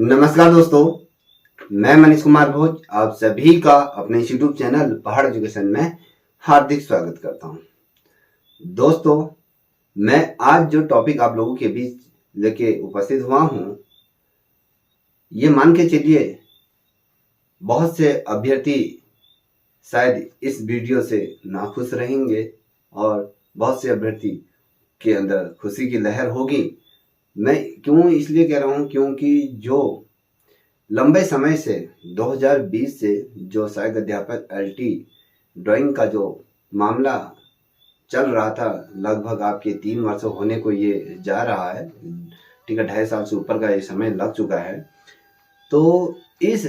नमस्कार दोस्तों, मैं मनीष कुमार भोज आप सभी का अपने यूट्यूब चैनल पहाड़ एजुकेशन में हार्दिक स्वागत करता हूं। दोस्तों, मैं आज जो टॉपिक आप लोगों के बीच लेके उपस्थित हुआ हूं, ये मान के चलिए बहुत से अभ्यर्थी शायद इस वीडियो से नाखुश रहेंगे और बहुत से अभ्यर्थी के अंदर खुशी की लहर होगी। मैं क्यों इसलिए कह रहा हूं, क्योंकि जो लंबे समय से 2020 से जो सहायक अध्यापक एलटी ड्राइंग का जो मामला चल रहा था, लगभग आपके 3 वर्ष होने को ये जा रहा है, ठीक है, 2.5 साल से ऊपर का ये समय लग चुका है। तो इस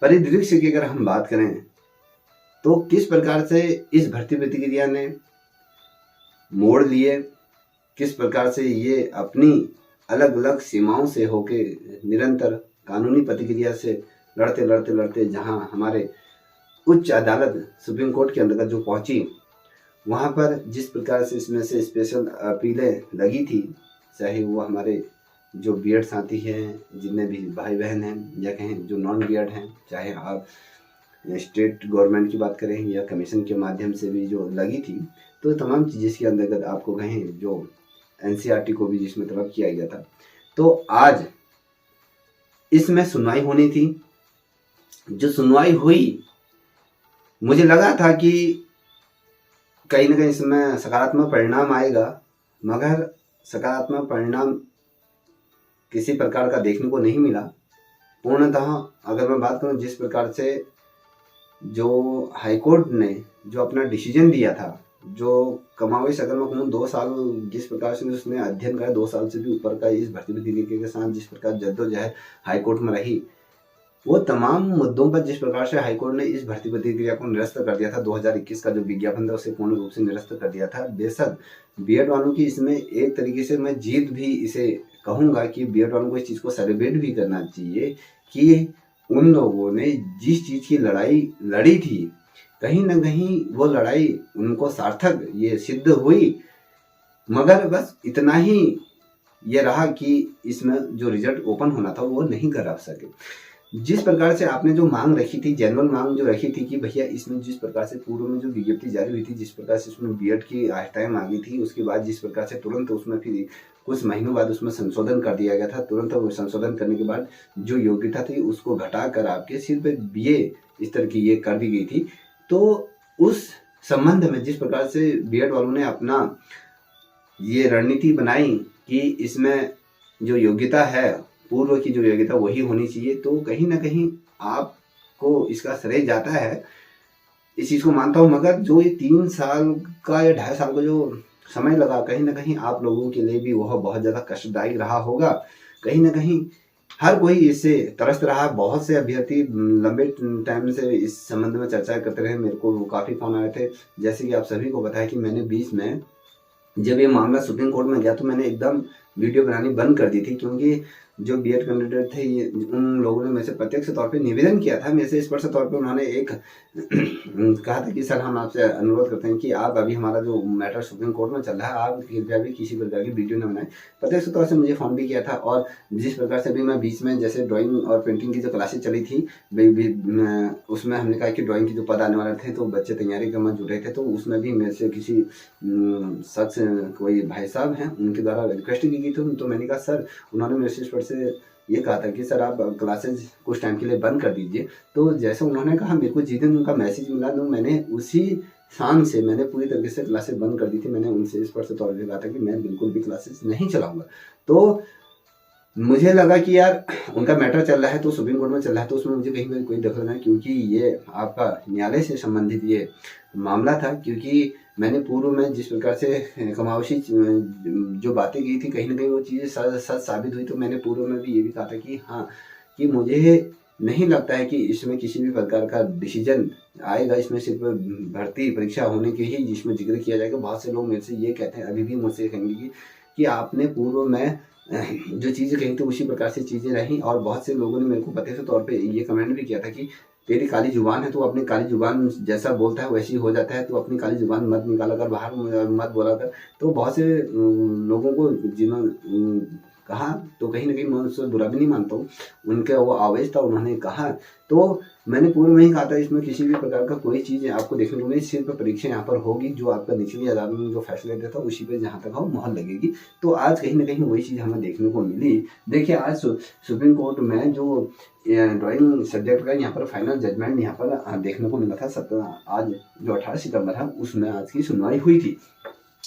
परिदृश्य की अगर हम बात करें तो किस प्रकार से इस भर्ती प्रतिक्रिया ने मोड़ लिए, किस प्रकार से ये अपनी अलग अलग सीमाओं से होके निरंतर कानूनी प्रतिक्रिया से लड़ते जहां हमारे उच्च अदालत सुप्रीम कोर्ट के अंतर्गत जो पहुंची, वहां पर जिस प्रकार से इसमें से स्पेशल अपीलें लगी थी, चाहे वो हमारे जो बीएड साथी हैं, जितने भी भाई बहन हैं या कहें जो नॉन बीएड हैं, चाहे आप स्टेट गवर्नमेंट की बात करें या कमीशन के माध्यम से भी जो लगी थी, तो तमाम चीज़ जिसके अंतर्गत आपको कहें जो एनसीईआरटी को भी जिसमें तलब किया गया था, तो आज इसमें सुनवाई होनी थी। जो सुनवाई हुई, मुझे लगा था कि कहीं ना कहीं इसमें सकारात्मक परिणाम आएगा, मगर सकारात्मक परिणाम किसी प्रकार का देखने को नहीं मिला। पूर्णतः अगर मैं बात करूं, जिस प्रकार से जो हाईकोर्ट ने जो अपना डिसीजन दिया था, जो कमावेश अगर मैं कहूँ 2 साल जिस प्रकार से उसने अध्ययन करा, 2 साल से भी ऊपर का इस भर्ती प्रतिक्रिया के साथ जिस प्रकार जद्दोजहद हाईकोर्ट में रही, वो तमाम मुद्दों पर जिस प्रकार से हाईकोर्ट ने इस भर्ती प्रतिक्रिया को निरस्त कर दिया था, 2021 का जो विज्ञापन था उसे पूर्ण रूप से निरस्त कर दिया था। बेशक बीएड वालों की इसमें एक तरीके से मैं जीत भी इसे कहूँगा कि बीएड वालों को इस चीज़ को सेलिब्रेट भी करना चाहिए कि उन लोगों ने जिस चीज़ की लड़ाई लड़ी थी, कहीं ना कहीं वो लड़ाई उनको सार्थक ये सिद्ध हुई। मगर बस इतना ही ये रहा कि इसमें जो रिजल्ट ओपन होना था वो नहीं करा सके। जिस प्रकार से आपने जो मांग रखी थी, जनरल मांग जो रखी थी कि भैया इसमें जिस प्रकार से पूर्व में जो विज्ञप्ति जारी हुई थी, जिस प्रकार से उसमें बीएड की आयताएं मांगी थी, उसके बाद जिस प्रकार से तुरंत उसमें फिर कुछ महीनों बाद उसमें संशोधन कर दिया गया था। तुरंत वो संशोधन करने के बाद जो योग्यता थी उसको घटाकर आपके सिर्फ बीए इस तरह की ये कर दी गई थी। तो उस संबंध में जिस प्रकार से बीएड वालों ने अपना ये रणनीति बनाई कि इसमें जो योग्यता है, पूर्व की जो योग्यता वही होनी चाहिए, तो कहीं ना कहीं आपको इसका श्रेय जाता है, इस चीज़ को मानता हूँ। मगर जो ये 3 साल का या 2.5 साल का जो समय लगा, कहीं ना कहीं आप लोगों के लिए भी वह बहुत ज़्यादा कष्टदायक रहा होगा। कहीं ना कहीं हर कोई इससे तरस रहा। बहुत से अभ्यर्थी लंबे टाइम से इस संबंध में चर्चा करते रहे, मेरे को काफ़ी फोन आए थे। जैसे कि आप सभी को पता है कि मैंने बीच में जब ये मामला सुप्रीम कोर्ट में गया तो मैंने एकदम वीडियो बनानी बंद कर दी थी, क्योंकि जो बीएड कैंडिडेट थे ये उन लोगों ने मेरे से प्रत्यक्ष तौर पे निवेदन किया था, मेरे से स्पष्ट तौर पे उन्होंने एक कहा था कि सर हम आपसे अनुरोध करते हैं कि आप अभी हमारा जो मैटर सुप्रीम कोर्ट में चल रहा है, आप कृपया भी किसी प्रकार की वीडियो न बनाएं। प्रत्यक्ष तौर से मुझे फ़ोन भी किया था। और जिस प्रकार से भी मैं बीच में जैसे ड्राइंग और पेंटिंग की जो क्लासेज चली थी, उसमें हमने कहा कि ड्राइंग की जो पद आने वाले थे तो बच्चे तैयारी करने जुटे थे, तो उसमें भी मेरे से किसी शख्स कोई भाई साहब हैं उनके द्वारा रिक्वेस्ट की गई थी। तो मैंने कहा सर, उन्होंने मेरे से ये कहा था कि सर आप क्लासेज कुछ टाइम के लिए बंद कर दीजिए। तो जैसे उन्होंने कहा, मेरे को जिस दिन उनका मैसेज मिला तो मैंने उसी शाम से मैंने पूरी तरीके से क्लासेज बंद कर दी थी। मैंने उनसे स्पष्ट तौर पर कहा था कि मैं बिल्कुल भी क्लासेज नहीं चलाऊंगा। तो मुझे लगा कि यार उनका मैटर चल रहा है, तो सुप्रीम कोर्ट में चल रहा है, तो उसमें मुझे कहीं पर कोई दखल नहीं, क्योंकि ये आपका न्यायालय से संबंधित ये मामला था। क्योंकि मैंने पूर्व में जिस प्रकार से कमावशी जो बातें की थी, कहीं ना कहीं वो चीज़ें सच साबित हुई। तो मैंने पूर्व में भी ये भी कहा था कि हाँ, कि मुझे नहीं लगता है कि इसमें किसी भी प्रकार का डिसीजन आएगा, इसमें सिर्फ भर्ती परीक्षा होने के ही जिसमें जिक्र किया जाएगा। बहुत से लोग मेरे से ये कहते हैं, अभी भी मुझसे कहेंगे कि आपने पूर्व में जो चीज़ें कही थी उसी प्रकार से चीज़ें रहीं। और बहुत से लोगों ने मेरे को प्रत्यक्ष तौर पे ये कमेंट भी किया था कि तेरी काली जुबान है, तो अपनी काली जुबान जैसा बोलता है वैसे ही हो जाता है, तो अपनी काली जुबान मत निकाला कर, बाहर मत बोला कर। तो बहुत से लोगों को जिन्होंने कहा, तो कहीं ना कहीं मैं उससे बुरा भी नहीं मानता हूँ, उनका वो आवेश था, उन्होंने कहा। तो मैंने पूर्व में ही कहा था इसमें किसी भी प्रकार का कोई चीज़ आपको देखने को नहीं, सिर्फ परीक्षा यहाँ पर होगी, जो आपका निचली अदालत में जो फैसला दिया था उसी पे जहाँ तक हो मोहर लगेगी। तो आज कहीं ना कहीं वही चीज़ हमें देखने को मिली। देखिए आज सुप्रीम कोर्ट में जो ड्राइंग सब्जेक्ट का यहाँ पर फाइनल जजमेंट यहाँ पर देखने को मिला था, आज जो 18 सितंबर है उसमें आज की सुनवाई हुई थी।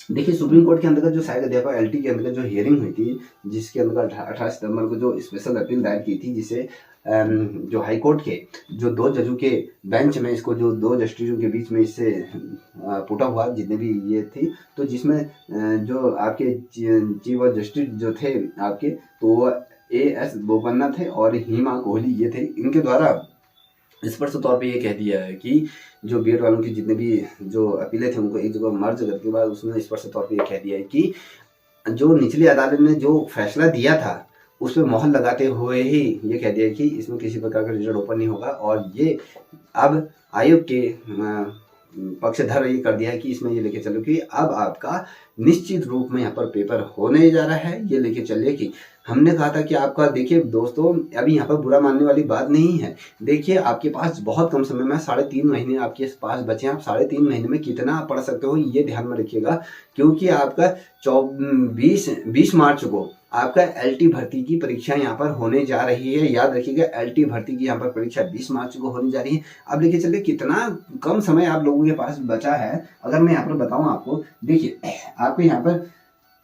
देखिए सुप्रीम कोर्ट के अंतर्गत जो सहायक अध्यापक एलटी के अंतर्गत जो हियरिंग हुई थी, जिसके अंतर्गत 18 सितंबर को जो स्पेशल अपील दायर की थी, जिसे जो हाई कोर्ट के जो 2 जजों के बेंच में इसको जो 2 जस्टिसों के बीच में इससे पुटा हुआ जितने भी ये थी, तो जिसमें जो आपके चीफ ऑफ जस्टिस जो थे आपके, तो वो एएस बोपन्ना थे और हिमा कोहली ये थे। इनके द्वारा स्पष्ट तौर पे ये कह दिया है कि जो बीएड वालों की जितने भी जो अपीलें थे उनको एक जगह मर्ज करने के बाद उसमें स्पष्ट तौर पे ये कह दिया है कि जो निचली अदालत ने जो फैसला दिया था उस पर मोहर लगाते हुए ही ये कह दिया कि इसमें किसी प्रकार का रिजल्ट ओपन नहीं होगा, और ये अब आयोग के पक्षधर ये कर दिया है कि इसमें ये लेके चलो कि अब आपका निश्चित रूप में यहाँ पर पेपर होने जा रहा है। ये लेके चलिए कि हमने कहा था कि आपका, देखिए दोस्तों अभी यहाँ पर बुरा मानने वाली बात नहीं है। देखिए आपके पास बहुत कम समय में 3.5 महीने आपके पास बचे हैं। आप 3.5 महीने में कितना पढ़ सकते हो ये ध्यान में रखिएगा, क्योंकि आपका 20 मार्च को आपका एलटी भर्ती की परीक्षा यहाँ पर होने जा रही है। याद रखिएगा एलटी भर्ती की यहाँ पर परीक्षा 20 मार्च को होने जा रही है। अब देखिए चलिए कितना कम समय आप लोगों के पास बचा है। अगर मैं यहाँ पर बताऊँ आपको, देखिए आपको यहाँ पर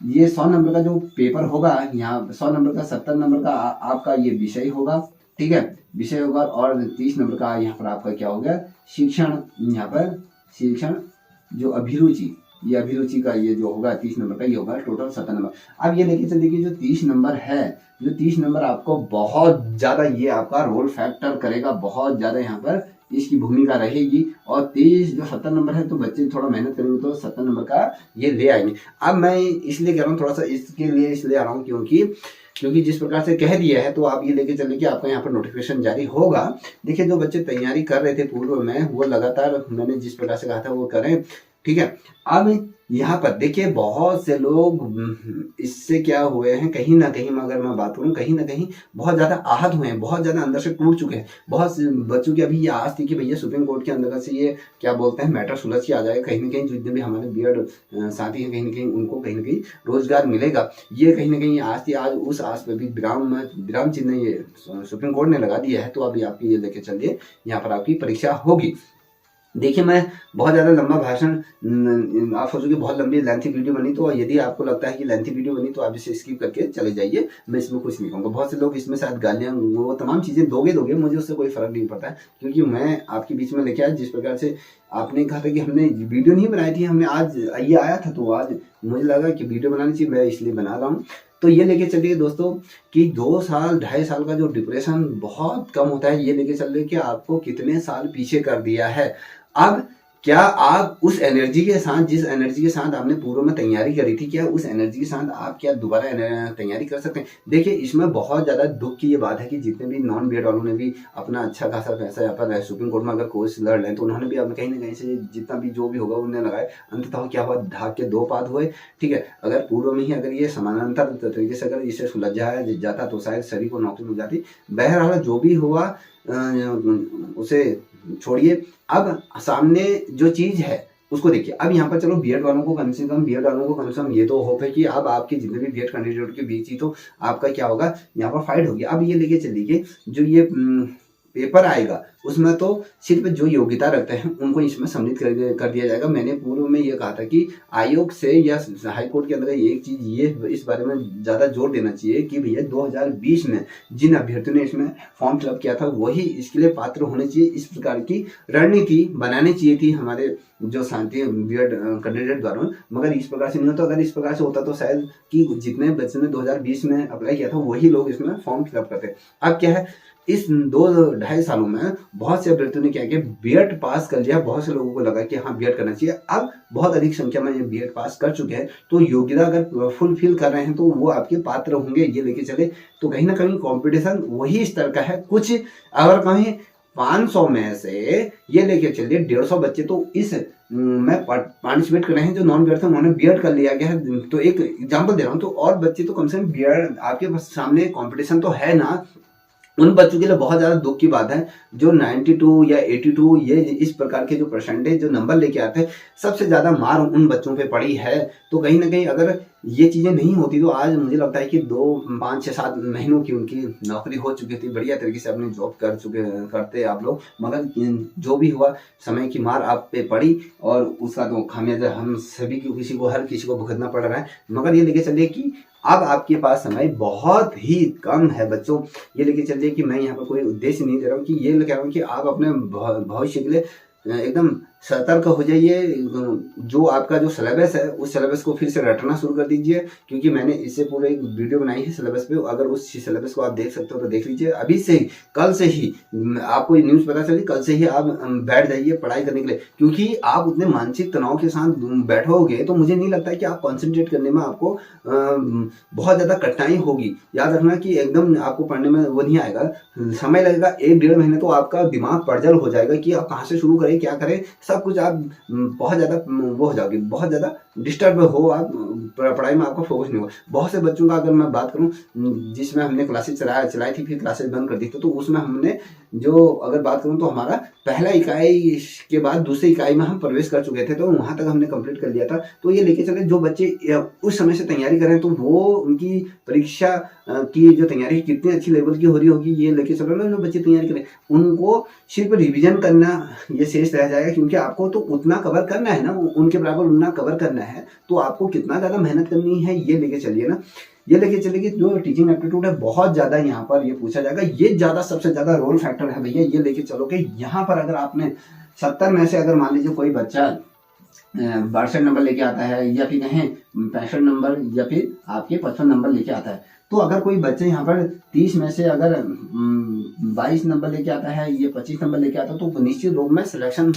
ये 100 नंबर का जो पेपर होगा, यहाँ 100 नंबर का 70 नंबर का आपका ये विषय होगा, ठीक है, विषय होगा, और 30 नंबर का यहाँ पर आपका क्या होगा, शिक्षण, यहाँ पर शिक्षण जो अभिरुचि, ये अभिरुचि का ये जो होगा 30 नंबर का ये होगा, टोटल 70 नंबर। अब ये लेके चलिए कि जो 30 नंबर है, जो 30 नंबर आपको बहुत ज़्यादा ये आपका रोल फैक्टर करेगा, बहुत ज़्यादा यहाँ पर इसकी भूमिका रहेगी। और 30 जो 70 नंबर है, तो बच्चे थोड़ा मेहनत करेंगे तो 70 नंबर का ये ले आएंगे। अब मैं इसलिए कह रहा हूँ थोड़ा सा, इसके लिए इसलिए आ रहा हूँ क्योंकि जिस प्रकार से कह दिया है, तो आप ये लेके चलिए कि आपका यहाँ पर नोटिफिकेशन जारी होगा। देखिए जो बच्चे तैयारी कर रहे थे पूर्व में, वो लगातार मैंने जिस प्रकार से कहा था वो करें, ठीक है। अब यहाँ पर देखिए बहुत से लोग इससे क्या हुए हैं, कहीं ना कहीं अगर मैं बात करूँ, कहीं ना कहीं बहुत ज़्यादा आहत हुए हैं, बहुत ज़्यादा अंदर से टूट चुके हैं। बहुत से बच्चों की अभी ये आस थी कि भैया सुप्रीम कोर्ट के अंदर से ये क्या बोलते हैं मैटर सुलझ के आ जाएगा, कहीं ना कहीं जितने भी हमारे बीएड साथी हैं, कहीं ना कहीं उनको कहीं ना कहीं रोजगार मिलेगा, ये कहीं ना कहीं आस थी। आज उस आस पर भी विराम चिन्ह ये सुप्रीम कोर्ट ने लगा दिया है। तो अभी आपकी ये लेके चलिए, यहाँ पर आपकी परीक्षा होगी। देखिए मैं बहुत ज़्यादा लंबा भाषण, आप सोचोगे बहुत लंबी लेंथी वीडियो बनी, तो यदि आपको लगता है कि लेंथी वीडियो बनी तो आप इसे स्किप करके चले जाइए, मैं इसमें कुछ नहीं कहूँगा। बहुत से लोग इसमें शायद गालियाँ वो तमाम चीज़ें दोगे, मुझे उससे कोई फ़र्क नहीं पड़ता है, क्योंकि मैं आपके बीच में लेके आया। जिस प्रकार से आपने कहा था कि हमने वीडियो नहीं बनाई थी, हमने आज ये आया था, तो आज मुझे लगा कि वीडियो बनानी चाहिए, मैं इसलिए बना रहा हूँ। तो ये लेके चलिए दोस्तों कि 2 साल 2.5 साल का जो डिप्रेशन बहुत कम होता है, ये लेके चल रहे कि आपको कितने साल पीछे कर दिया है। अब क्या आप उस एनर्जी के साथ, जिस एनर्जी के साथ आपने पूर्व में तैयारी करी थी, क्या उस एनर्जी के साथ आप क्या दोबारा तैयारी कर सकते हैं? देखिए इसमें बहुत ज़्यादा दुख की ये बात है कि जितने भी नॉन बीएड वालों ने भी अपना अच्छा खासा पैसा यहाँ पर सुप्रीम कोर्ट में अगर कोर्स लड़ लें, तो उन्होंने भी अपने कहीं ना कहीं से जितना भी जो भी होगा उन्होंने लगाए। अंततः क्या हुआ, ढाक के 2 पात हुए, ठीक है। अगर पूर्व में ही अगर ये समानांतर तरीके से अगर इसे सुलझाया जाता तो शायद सभी को नौकरी मिल जाती। बहरहाल जो भी हुआ उसे छोड़िए, अब सामने जो चीज़ है उसको देखिए। अब यहाँ पर चलो बीएड वालों को कम से कम ये तो होप है कि अब आपके जितने भी बीएड कैंडिडेट के बीच ही तो आपका क्या होगा, यहाँ पर फाइट होगी। अब ये लेके चलिए जो ये पेपर आएगा उसमें तो सिर्फ जो योग्यता रखते हैं उनको इसमें सम्मिलित कर दिया जाएगा। मैंने पूर्व में ये कहा था कि आयोग से या हाई कोर्ट के अंदर एक चीज़ ये इस बारे में ज़्यादा जोर देना चाहिए कि भैया 2020 में जिन अभ्यर्थियों ने इसमें फॉर्म फिलअप किया था वही इसके लिए पात्र होने चाहिए। इस प्रकार की रणनीति बनानी चाहिए थी हमारे जो शांति बीएड कैंडिडेट द्वारा, मगर इस प्रकार से नहीं होता। अगर इस प्रकार से होता तो शायद कि जितने बच्चों ने 2020 में अप्लाई किया था वही लोग इसमें फॉर्म फिलअप करते। अब क्या है, इस 2-2.5 सालों में बहुत से अभ्यर्थियों ने क्या किया, बीएड पास कर लिया। बहुत से लोगों को लगा कि हाँ बीएड करना चाहिए। अब बहुत अधिक संख्या में ये बीएड पास कर चुके हैं, तो योग्यता अगर फुलफिल कर रहे हैं तो वो आपके पात्र होंगे। ये लेके चले तो कहीं ना कहीं कंपटीशन वही स्तर का है। कुछ अगर कहीं 500 में से ये लेके चलिए 150 बच्चे तो इस मैं पार्टिसिपेट कर रहे हैं, जो नॉन बीएड थे उन्होंने बीएड कर लिया गया है। तो एक एग्जांपल दे रहा हूँ, तो और बच्चे तो कम से कम बीएड, आपके सामने कंपटीशन तो है ना, उन बच्चों के लिए बहुत ज्यादा दुख की बात है जो 92 या 82 ये इस प्रकार के जो परसेंटेज जो नंबर लेके आते हैं, सबसे ज्यादा मार उन बच्चों पे पड़ी है। तो कहीं ना कहीं अगर ये चीजें नहीं होती तो आज मुझे लगता है कि 2 5 6 7 महीनों की उनकी नौकरी हो चुकी थी, बढ़िया तरीके से अपनी जॉब करते आप लोग। मगर जो भी हुआ, समय की मार आप पे पड़ी और उसका तो खामियाजा हम सभी को हर किसी को भुगतना पड़ रहा है। मगर ये लेके चलिए कि अब आपके पास समय बहुत ही कम है बच्चों। ये लेके चलिए कि मैं यहाँ पर कोई उद्देश्य नहीं दे रहा हूँ, कि ये कह रहा हूँ कि आप अपने भविष्य के लिए एकदम सतर्क हो जाइए। जो आपका जो सिलेबस है उस सिलेबस को फिर से रटना शुरू कर दीजिए, क्योंकि मैंने इससे पूरे एक वीडियो बनाई है सिलेबस पे। अगर उस सिलेबस को आप देख सकते हो तो देख लीजिए। अभी से ही, कल से ही आपको ये न्यूज़ पता चली, कल से ही आप बैठ जाइए पढ़ाई करने के लिए, क्योंकि आप उतने मानसिक तनाव के साथ बैठोगे तो मुझे नहीं लगता है कि आप कॉन्सेंट्रेट करने में आपको बहुत ज़्यादा कठिनाई होगी। याद रखना कि एकदम आपको पढ़ने में वो नहीं आएगा, समय लगेगा 1-1.5 महीने, तो आपका दिमाग पड़जल हो जाएगा कि आप कहाँ से शुरू करें, क्या करें, सब कुछ आप बहुत ज़्यादा वो हो जाओगे, बहुत ज़्यादा डिस्टर्ब हो आप, पढ़ाई में आपका फोकस नहीं होगा। बहुत से बच्चों का अगर मैं बात करूं, जिसमें हमने क्लासेस चलाई थी, फिर क्लासेस बंद कर दी थी, तो उसमें हमने जो अगर बात करूं तो हमारा पहला इकाई के बाद दूसरी इकाई में हम प्रवेश कर चुके थे, तो वहां तक हमने कंप्लीट कर लिया था। तो ये लेके चले, जो बच्चे उस समय से तैयारी करें तो वो उनकी परीक्षा की जो तैयारी कितनी अच्छी लेवल की हो रही होगी, ये लेके चलो ना। जो बच्चे तैयारी करें उनको सिर्फ रिवीजन करना ये शेष रह जाएगा, क्योंकि आपको तो उतना कवर करना है ना, उनके बराबर उतना कवर करना है, तो आपको कितना ज़्यादा मेहनत करनी है ये लेके चलिए ना। ये लेके चलिए कि जो टीचिंग एप्टीट्यूड है बहुत ज़्यादा यहाँ पर ये पूछा जाएगा, ये ज़्यादा सबसे ज़्यादा रोल फैक्टर है भैया। ये लेके चलो कि यहाँ पर अगर आपने 70 में से अगर मान लीजिए कोई बच्चा 62 नंबर लेके आता है, या फिर कहें 65 नंबर, या फिर आपके 55 नंबर लेके आता है, तो अगर कोई बच्चे यहाँ पर 30 में से अगर 22 नंबर लेके आता है, ये 25 नंबर लेके आता है, तो निश्चित रूप में सिलेक्शन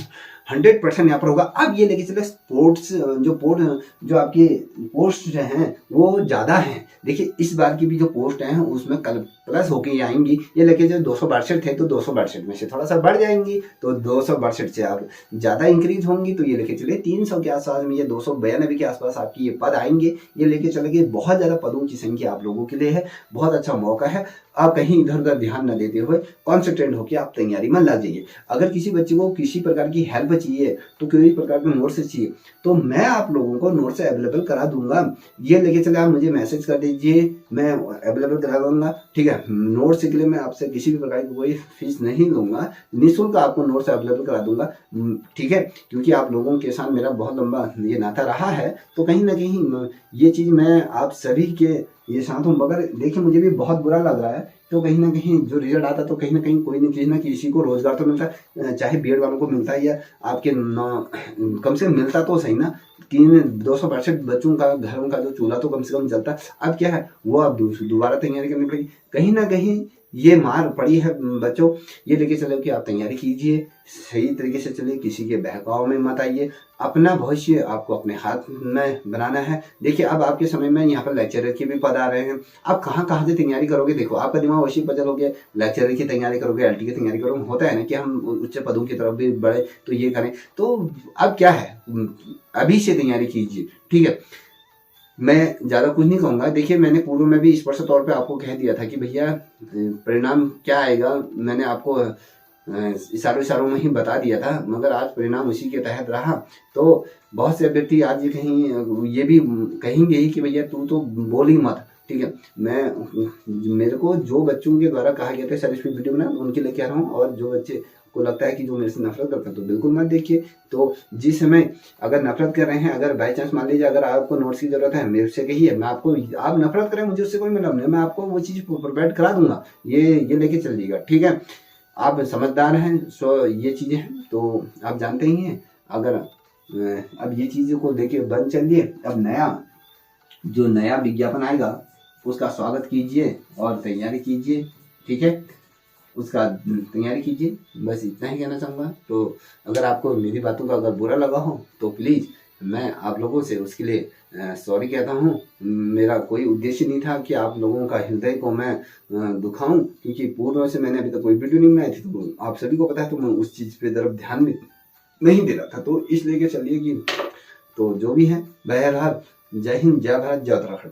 100% यहाँ पर होगा। अब ये लेके चले स्पोर्ट्स, जो आपकी पोस्ट हैं वो ज़्यादा हैं। देखिए इस बार की भी जो पोस्ट हैं उसमें कल प्लस होके आएंगी। ये लेके जो 262 थे, तो 262 में से थोड़ा सा बढ़ जाएंगी, तो 262 से आप ज़्यादा इंक्रीज होंगी, तो ये लेके चले 300 के आसपास में, ये 292 के आसपास आपकी ये पद आएंगे। ये लेके चलेंगे, बहुत ज़्यादा पदों की संख्या आप लोगों के लिए है, बहुत अच्छा मौका है। आप कहीं इधर उधर ध्यान न देते हुए कॉन्सेंट्रेट होकर आप तैयारी में लग जाइए। अगर किसी बच्चे को किसी प्रकार की हेल्प चाहिए, तो किसी प्रकार के नोट्स चाहिए, तो मैं आप लोगों को नोट्स अवेलेबल करा दूंगा। ये लेके चले, आप मुझे मैसेज कर दीजिए, मैं अवेलेबल करा दूंगा। ठीक है, नोट्स के लिए मैं आपसे किसी भी प्रकार की कोई फीस नहीं लूंगा, निःशुल्क आपको नोट्स अवेलेबल करा दूंगा। ठीक है, क्योंकि आप लोगों के साथ मेरा बहुत लंबा ये नाता रहा है, तो कहीं ना कहीं ये चीज़ मैं आप सभी के ये साथ हूँ। मगर देखिए मुझे भी बहुत बुरा लग रहा है, तो कहीं ना कहीं जो रिजल्ट आता, तो कहीं ना कहीं कोई ना किसी को रोजगार तो मिलता है, चाहे बीएड वालों को मिलता है या आपके कम से कम मिलता तो सही ना। 262 बच्चों का, घरों का जो चूल्हा तो कम से कम जलता। अब क्या है, वो अब दोबारा तैयारी करनी पड़ेगी। कहीं ना कहीं ये मार पड़ी है बच्चों। ये लेके चलो कि आप तैयारी कीजिए, सही तरीके से चलिए, किसी के बहकाव में मत आइए। अपना भविष्य आपको अपने हाथ में बनाना है। देखिए अब आपके समय में यहाँ पर लेक्चरर के भी पद आ रहे हैं, आप कहाँ से तैयारी करोगे। देखो आपका दिमाग वैसे पजल हो गया, लेक्चरर की तैयारी करोगे, एलटी की तैयारी करोगे, होता है ना कि हम उच्च पदों की तरफ भी बढ़े तो ये करें। तो अब क्या है, अभी से तैयारी कीजिए। ठीक है, मैं ज़्यादा कुछ नहीं कहूँगा। देखिए मैंने पूर्व में भी स्पष्ट तौर पे आपको कह दिया था कि भैया परिणाम क्या आएगा, मैंने आपको इशारों में ही बता दिया था, मगर आज परिणाम उसी के तहत रहा। तो बहुत से अभ्यर्थी आज ये भी कहेंगे ही कि भैया तू तो बोल ही मत। ठीक है, मेरे को जो बच्चों के द्वारा कहा गया था सर इस वीडियो में, उनके लिए कह रहा हूँ। और जो बच्चे को लगता है कि जो मेरे से नफरत करते हैं, तो बिल्कुल मत देखिए। तो जिस समय अगर नफरत कर रहे हैं, अगर बाई चांस मान लीजिए अगर आपको नोट्स की जरूरत है, मेरे से कहिए, मैं आपको, आप नफरत करें मुझे उससे कोई मतलब नहीं, मैं आपको वो चीज़ प्रोवाइड करा दूंगा। ये लेके चलिएगा। ठीक है, आप समझदार हैं, सो ये चीज़ें हैं तो आप जानते ही हैं। अगर अब ये चीज़ों को देखिए बंद चलिए, अब नया विज्ञापन आएगा उसका स्वागत कीजिए और तैयारी कीजिए। ठीक है, उसका तैयारी कीजिए, बस इतना ही कहना चाहूँगा। तो अगर आपको मेरी बातों का अगर बुरा लगा हो तो प्लीज़ मैं आप लोगों से उसके लिए सॉरी कहता हूँ। मेरा कोई उद्देश्य नहीं था कि आप लोगों का हृदय को मैं दुखाऊं, क्योंकि पूर्व से मैंने अभी तक कोई वीडियो नहीं बनाई थी, तो आप सभी को पता है, तो मैं उस चीज़ पे तरफ ध्यान नहीं दे रहा था, तो इसलिए के चलिए कि तो जो भी है, बहरहाल जय हिंद, जय भारत, जय उत्तराखंड।